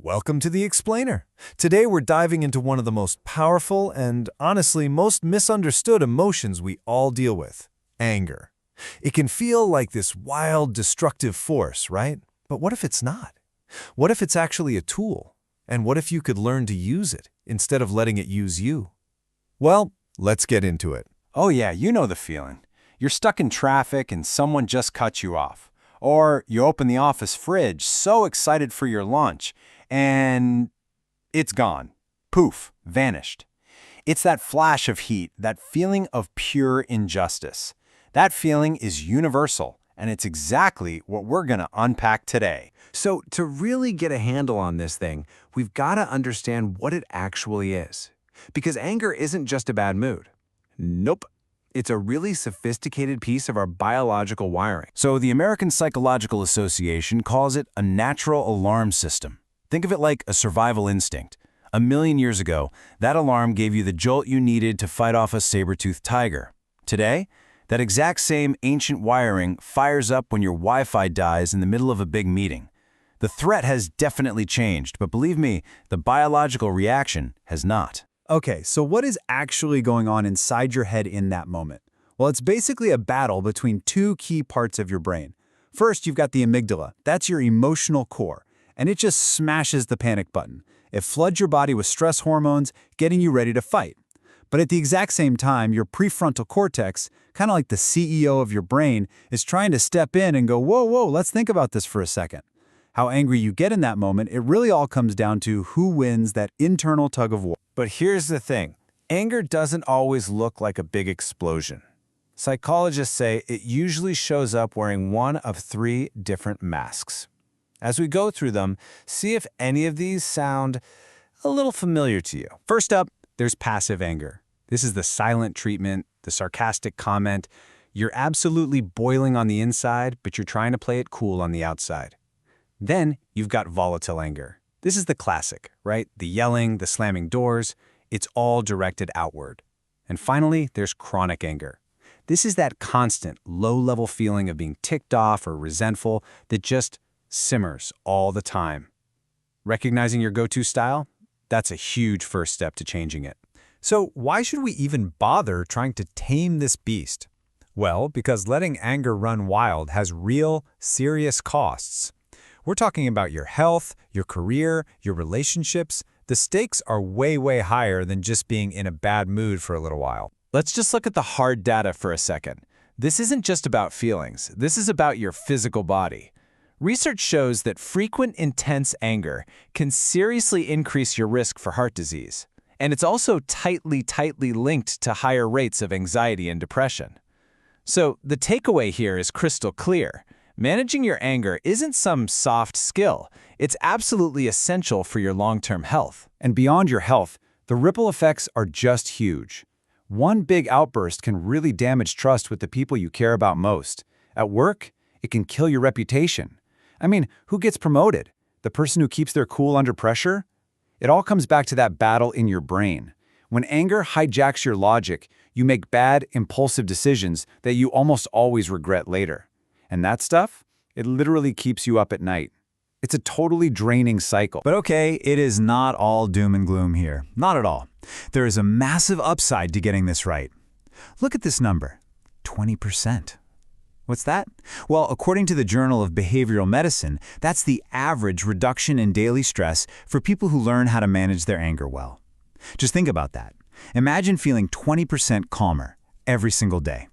Welcome to The Explainer. Today we're diving into one of the most powerful and, honestly, most misunderstood emotions we all deal with, anger. It can feel like this wild, destructive force, right? But what if it's not? What if it's actually a tool? And what if you could learn to use it instead of letting it use you? Well, let's get into it. Oh yeah, you know the feeling. You're stuck in traffic and someone just cut you off. Or you open the office fridge, so excited for your lunch, and it's gone. Poof, vanished. It's that flash of heat, that feeling of pure injustice. That feeling is universal, and it's exactly what we're going to unpack today. So to really get a handle on this thing, we've got to understand what it actually is. Because anger isn't just a bad mood. Nope. It's a really sophisticated piece of our biological wiring. So the American Psychological Association calls it a natural alarm system. Think of it like a survival instinct. 1,000,000 years ago, that alarm gave you the jolt you needed to fight off a saber-toothed tiger. Today, that exact same ancient wiring fires up when your Wi-Fi dies in the middle of a big meeting. The threat has definitely changed, but believe me, the biological reaction has not. Okay, so what is actually going on inside your head in that moment? Well, it's basically a battle between two key parts of your brain. First, you've got the amygdala. That's your emotional core, and it just smashes the panic button. It floods your body with stress hormones, getting you ready to fight. But at the exact same time, your prefrontal cortex, kind of like the CEO of your brain, is trying to step in and go, whoa, let's think about this for a second. How angry you get in that moment, it really all comes down to who wins that internal tug of war. But here's the thing. Anger doesn't always look like a big explosion. Psychologists say it usually shows up wearing one of 3 different masks. As we go through them, see if any of these sound a little familiar to you. First up, there's passive anger. This is the silent treatment, the sarcastic comment. You're absolutely boiling on the inside, but you're trying to play it cool on the outside. Then you've got volatile anger. This is the classic, right? The yelling, the slamming doors, it's all directed outward. And finally, there's chronic anger. This is that constant, low-level feeling of being ticked off or resentful that just simmers all the time. Recognizing your go-to style? That's a huge first step to changing it. So why should we even bother trying to tame this beast? Well, because letting anger run wild has real, serious costs. We're talking about your health, your career, your relationships. The stakes are way higher than just being in a bad mood for a little while. Let's just look at the hard data for a second. This isn't just about feelings. This is about your physical body. Research shows that frequent, intense anger can seriously increase your risk for heart disease. And it's also tightly linked to higher rates of anxiety and depression. So the takeaway here is crystal clear. Managing your anger isn't some soft skill. It's absolutely essential for your long-term health. And beyond your health, the ripple effects are just huge. One big outburst can really damage trust with the people you care about most. At work, it can kill your reputation. I mean, who gets promoted? The person who keeps their cool under pressure? It all comes back to that battle in your brain. When anger hijacks your logic, you make bad, impulsive decisions that you almost always regret later. And that stuff, it literally keeps you up at night. It's a totally draining cycle. But okay, it is not all doom and gloom here. Not at all. There is a massive upside to getting this right. Look at this number, 20%. What's that? Well, according to the Journal of Behavioral Medicine, that's the average reduction in daily stress for people who learn how to manage their anger well. Just think about that. Imagine feeling 20% calmer every single day.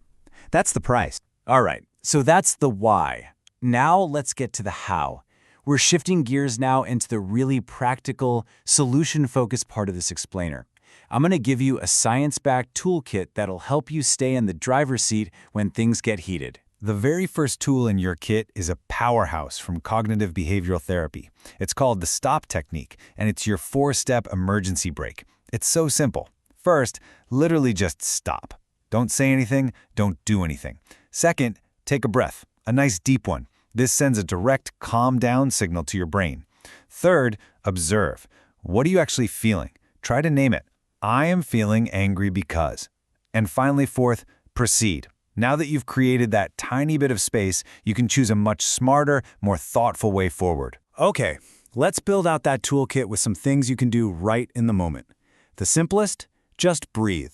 That's the price. All right, so that's the why. Now let's get to the how. We're shifting gears now into the really practical, solution-focused part of this explainer. I'm going to give you a science-backed toolkit that'll help you stay in the driver's seat when things get heated. The very first tool in your kit is a powerhouse from cognitive behavioral therapy. It's called the STOP technique, and it's your 4-step emergency brake. It's so simple. First, literally just stop. Don't say anything, don't do anything. Second, take a breath, a nice deep one. This sends a direct calm down signal to your brain. Third, observe. What are you actually feeling? Try to name it. I am feeling angry because. And finally, fourth, proceed. Now that you've created that tiny bit of space, you can choose a much smarter, more thoughtful way forward. Okay, Let's build out that toolkit with some things you can do right in the moment. The simplest? Just breathe.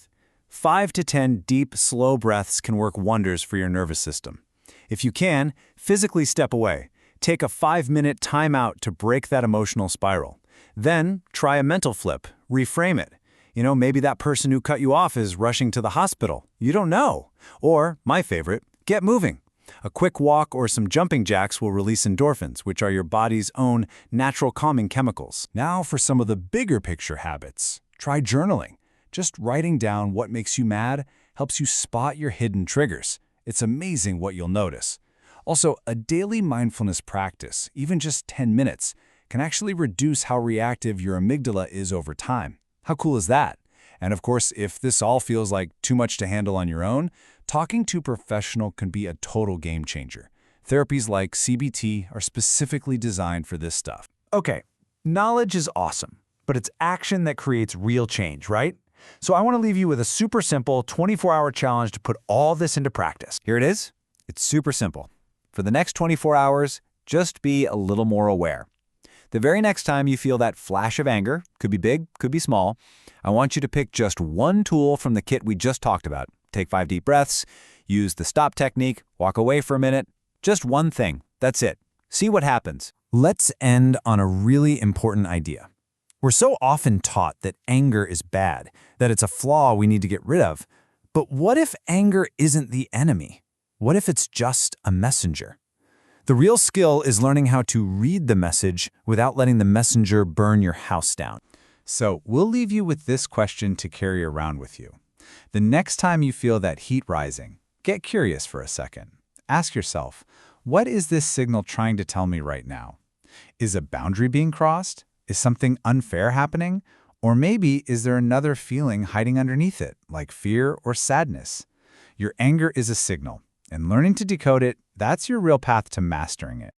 5 to 10 deep, slow breaths can work wonders for your nervous system. If you can, physically step away. Take a 5-minute timeout to break that emotional spiral. Then, try a mental flip. Reframe it. Maybe that person who cut you off is rushing to the hospital. You don't know. Or, my favorite, get moving. A quick walk or some jumping jacks will release endorphins, which are your body's own natural calming chemicals. Now for some of the bigger picture habits. Try journaling. Just writing down what makes you mad helps you spot your hidden triggers. It's amazing what you'll notice. Also, a daily mindfulness practice, even just 10 minutes, can actually reduce how reactive your amygdala is over time. How cool is that? And of course, if this all feels like too much to handle on your own, talking to a professional can be a total game changer. Therapies like CBT are specifically designed for this stuff. Okay, knowledge is awesome, but it's action that creates real change, right? So I want to leave you with a super simple 24-hour challenge to put all this into practice. Here it is. It's super simple. For the next 24 hours, just be a little more aware. The very next time you feel that flash of anger, could be big, could be small, I want you to pick just one tool from the kit we just talked about. Take 5 deep breaths, use the stop technique, walk away for a minute. Just one thing. That's it. See what happens. Let's end on a really important idea. We're so often taught that anger is bad, that it's a flaw we need to get rid of. But what if anger isn't the enemy? What if it's just a messenger? The real skill is learning how to read the message without letting the messenger burn your house down. So we'll leave you with this question to carry around with you. The next time you feel that heat rising, get curious for a second. Ask yourself, what is this signal trying to tell me right now? Is a boundary being crossed? Is something unfair happening? Or maybe is there another feeling hiding underneath it, like fear or sadness? Your anger is a signal, and learning to decode it, that's your real path to mastering it.